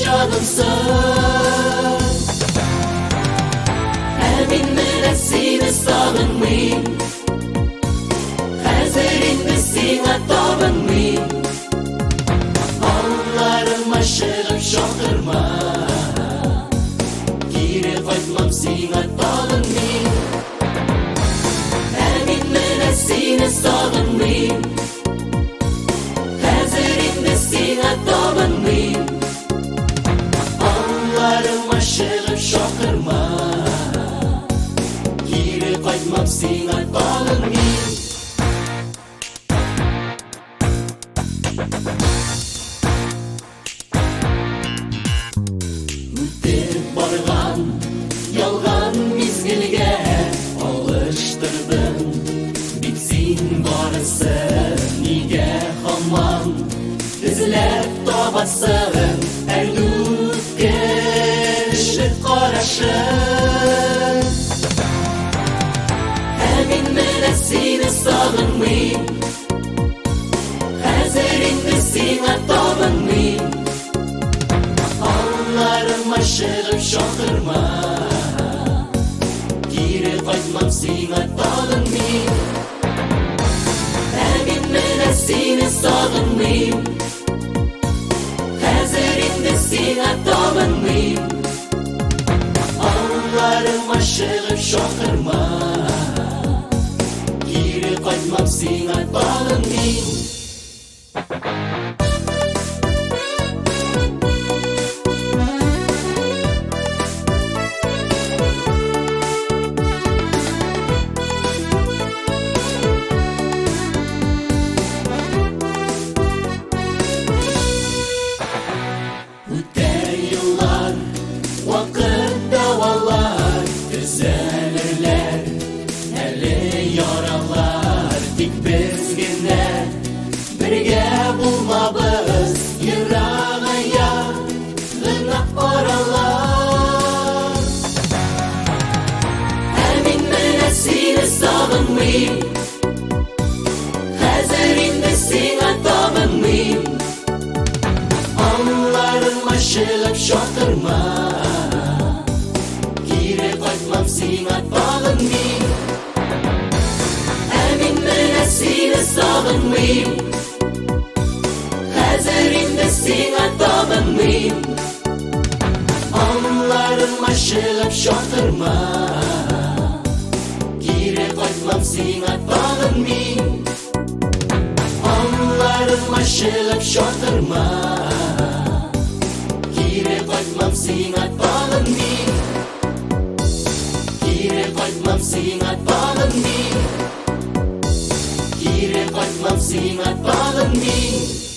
canımsın. Emin mene seni sağınmayım, Hazırında sana tabanmayım. Anlarım aşığım şakırma, geri kaçmam sana tabanmayım. Emin mene seni sağınmayım, Hazırında sana tabanmayım. Anlarım aşığım şakırma, geri kaçmam sana tabanmayım. Bargan, yalgan mizgilge alıştırdın. Bitsin barısı nige hamam, izlep tabasın her dükkeşit karışın. Emin mene seni sağınmayım, Hazırında sana tabanmayım. Anlarım aşığım şakırma, geri kaçmam sana tabanmayım. Emin mene seni sağınmayım, Hazırında sana tabanmayım. Anlarım aşığım şakırma, geri kaçmam sana tabanmayım. Öter yıllar, vakit davalar, düzelirler, hele yaralar. Tik biz gene birge bulmabız, yırağaya gınak oralar. Emin mene seni sağınmayım, Hazırında sana tabanmayım. Anlarım aşığım şakırma, geri kaçmam sana tabanmayım. Emin mene seni sağınmayım, Hazırında sana tabanmayım. Anlarım aşığım şakırma, geri kaçmam sana tabanmayım. Anlarım aşığım şakırma, geri kaçmam sana tabanmayım. Geri kaçmam sana tabanmayım. Geri kaçmam sana tabanmayım.